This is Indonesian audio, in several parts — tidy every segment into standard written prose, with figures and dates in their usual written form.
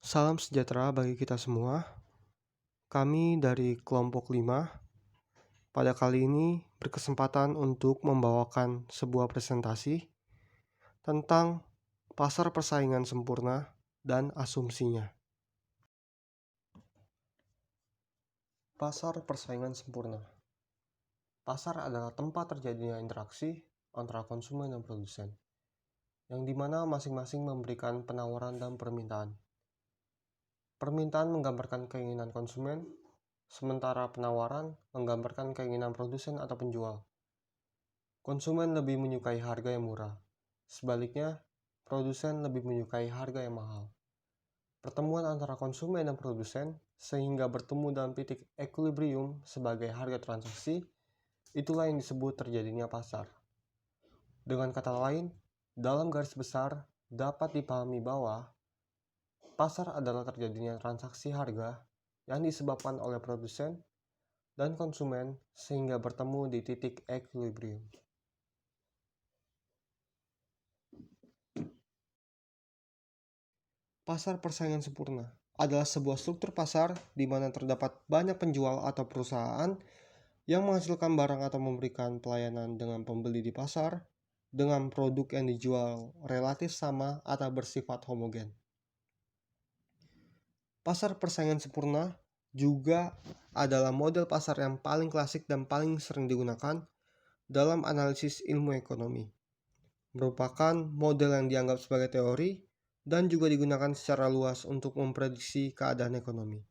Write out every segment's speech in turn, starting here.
Salam sejahtera bagi kita semua. Kami dari kelompok 5 pada kali ini berkesempatan untuk membawakan sebuah presentasi tentang pasar persaingan sempurna dan asumsinya. Pasar persaingan sempurna. Pasar adalah tempat terjadinya interaksi antara konsumen dan produsen, yang dimana masing-masing memberikan penawaran dan permintaan. Permintaan menggambarkan keinginan konsumen, sementara penawaran menggambarkan keinginan produsen atau penjual. Konsumen lebih menyukai harga yang murah. Sebaliknya, produsen lebih menyukai harga yang mahal. Pertemuan antara konsumen dan produsen sehingga bertemu dalam titik equilibrium sebagai harga transaksi, itulah yang disebut terjadinya pasar. Dengan kata lain, dalam garis besar dapat dipahami bahwa pasar adalah terjadinya transaksi harga yang disebabkan oleh produsen dan konsumen sehingga bertemu di titik equilibrium. Pasar persaingan sempurna adalah sebuah struktur pasar di mana terdapat banyak penjual atau perusahaan yang menghasilkan barang atau memberikan pelayanan dengan pembeli di pasar dengan produk yang dijual relatif sama atau bersifat homogen. Pasar persaingan sempurna juga adalah model pasar yang paling klasik dan paling sering digunakan dalam analisis ilmu ekonomi. Merupakan model yang dianggap sebagai teori dan juga digunakan secara luas untuk memprediksi keadaan ekonomi.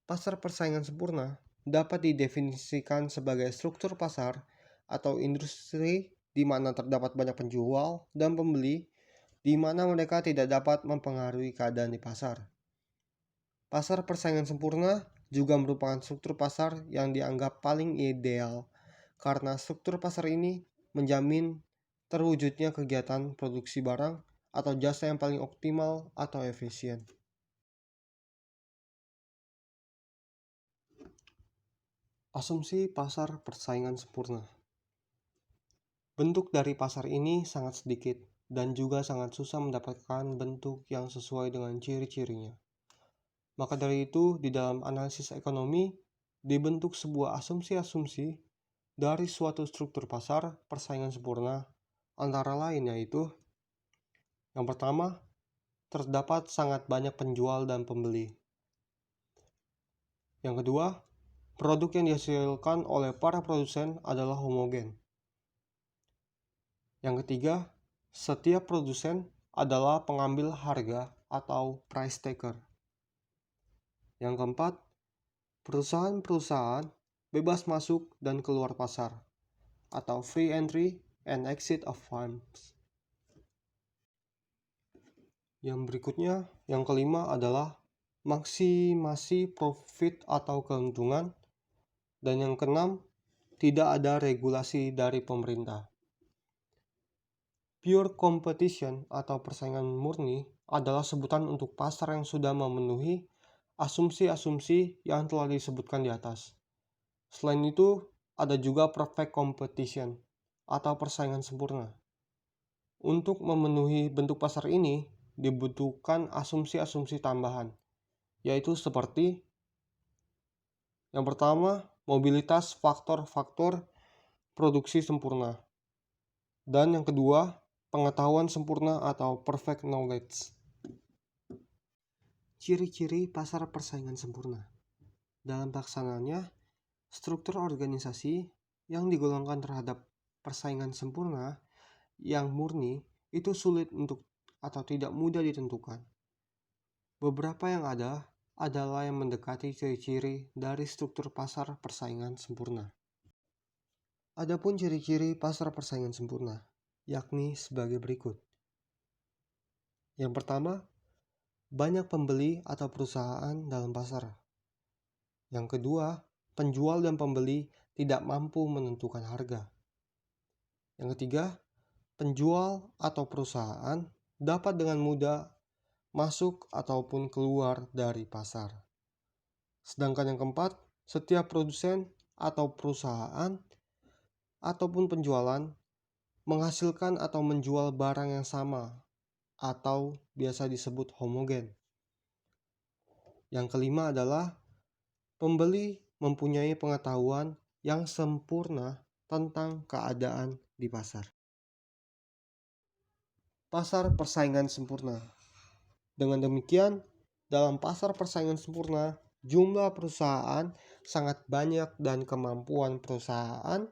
Pasar persaingan sempurna dapat didefinisikan sebagai struktur pasar atau industri di mana terdapat banyak penjual dan pembeli, di mana mereka tidak dapat mempengaruhi keadaan di pasar. Pasar persaingan sempurna juga merupakan struktur pasar yang dianggap paling ideal karena struktur pasar ini menjamin terwujudnya kegiatan produksi barang atau jasa yang paling optimal atau efisien. Asumsi pasar persaingan sempurna. Bentuk dari pasar ini sangat sedikit dan juga sangat susah mendapatkan bentuk yang sesuai dengan ciri-cirinya. Maka dari itu, di dalam analisis ekonomi, dibentuk sebuah asumsi-asumsi dari suatu struktur pasar persaingan sempurna, antara lain yaitu: yang pertama, terdapat sangat banyak penjual dan pembeli. Yang kedua, produk yang dihasilkan oleh para produsen adalah homogen. Yang ketiga, setiap produsen adalah pengambil harga atau price taker. Yang keempat, perusahaan-perusahaan bebas masuk dan keluar pasar atau free entry and exit of firms. Yang berikutnya, yang kelima adalah maksimasi profit atau keuntungan, dan yang keenam, tidak ada regulasi dari pemerintah. Pure competition atau persaingan murni adalah sebutan untuk pasar yang sudah memenuhi asumsi-asumsi yang telah disebutkan di atas. Selain itu, ada juga perfect competition atau persaingan sempurna. Untuk memenuhi bentuk pasar ini, dibutuhkan asumsi-asumsi tambahan, yaitu seperti: yang pertama, mobilitas faktor-faktor produksi sempurna. Dan yang kedua, pengetahuan sempurna atau perfect knowledge. Ciri-ciri pasar persaingan sempurna. Dalam pelaksanaannya, struktur organisasi yang digolongkan terhadap persaingan sempurna yang murni itu sulit untuk atau tidak mudah ditentukan. Beberapa yang ada adalah yang mendekati ciri-ciri dari struktur pasar persaingan sempurna. Adapun ciri-ciri pasar persaingan sempurna, yakni sebagai berikut. Yang pertama, banyak pembeli atau perusahaan dalam pasar. Yang kedua, penjual dan pembeli tidak mampu menentukan harga. Yang ketiga, penjual atau perusahaan dapat dengan mudah masuk ataupun keluar dari pasar. Sedangkan yang keempat, setiap produsen atau perusahaan ataupun penjualan menghasilkan atau menjual barang yang sama atau biasa disebut homogen. Yang kelima adalah pembeli mempunyai pengetahuan yang sempurna tentang keadaan di pasar. Pasar persaingan sempurna. Dengan demikian, dalam pasar persaingan sempurna, jumlah perusahaan sangat banyak dan kemampuan perusahaan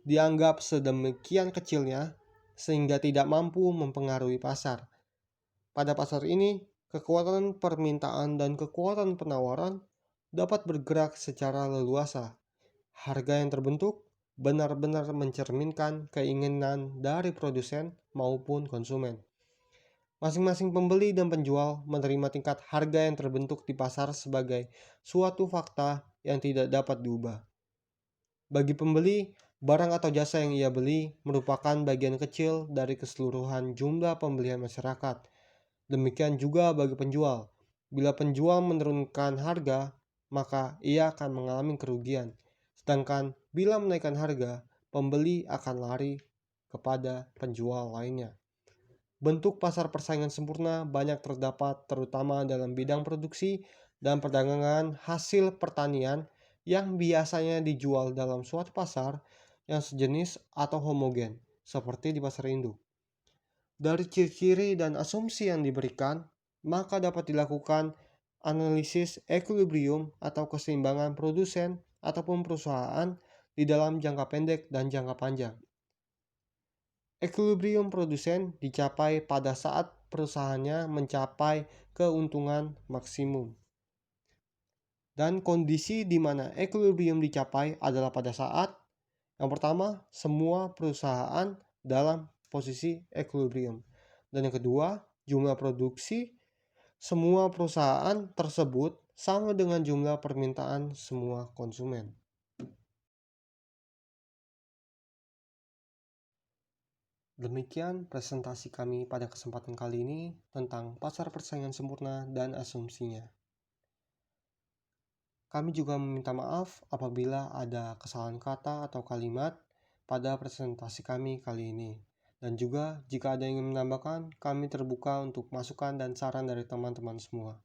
dianggap sedemikian kecilnya sehingga tidak mampu mempengaruhi pasar. Pada pasar ini, kekuatan permintaan dan kekuatan penawaran dapat bergerak secara leluasa. Harga yang terbentuk benar-benar mencerminkan keinginan dari produsen maupun konsumen. Masing-masing pembeli dan penjual menerima tingkat harga yang terbentuk di pasar sebagai suatu fakta yang tidak dapat diubah. Bagi pembeli, barang atau jasa yang ia beli merupakan bagian kecil dari keseluruhan jumlah pembelian masyarakat. Demikian juga bagi penjual. Bila penjual menurunkan harga, maka ia akan mengalami kerugian. Sedangkan bila menaikkan harga, pembeli akan lari kepada penjual lainnya. Bentuk pasar persaingan sempurna banyak terdapat terutama dalam bidang produksi dan perdagangan hasil pertanian yang biasanya dijual dalam suatu pasar yang sejenis atau homogen, seperti di pasar induk. Dari ciri-ciri dan asumsi yang diberikan, maka dapat dilakukan analisis equilibrium atau keseimbangan produsen ataupun perusahaan di dalam jangka pendek dan jangka panjang. Equilibrium produsen dicapai pada saat perusahaannya mencapai keuntungan maksimum. Dan kondisi di mana equilibrium dicapai adalah pada saat yang pertama, semua perusahaan dalam posisi equilibrium. Dan yang kedua, jumlah produksi semua perusahaan tersebut sama dengan jumlah permintaan semua konsumen. Demikian presentasi kami pada kesempatan kali ini tentang pasar persaingan sempurna dan asumsinya. Kami juga meminta maaf apabila ada kesalahan kata atau kalimat pada presentasi kami kali ini. Dan juga jika ada yang ingin menambahkan, kami terbuka untuk masukan dan saran dari teman-teman semua.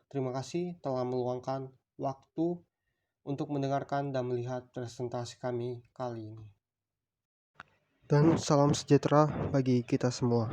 Terima kasih telah meluangkan waktu untuk mendengarkan dan melihat presentasi kami kali ini. Dan salam sejahtera bagi kita semua.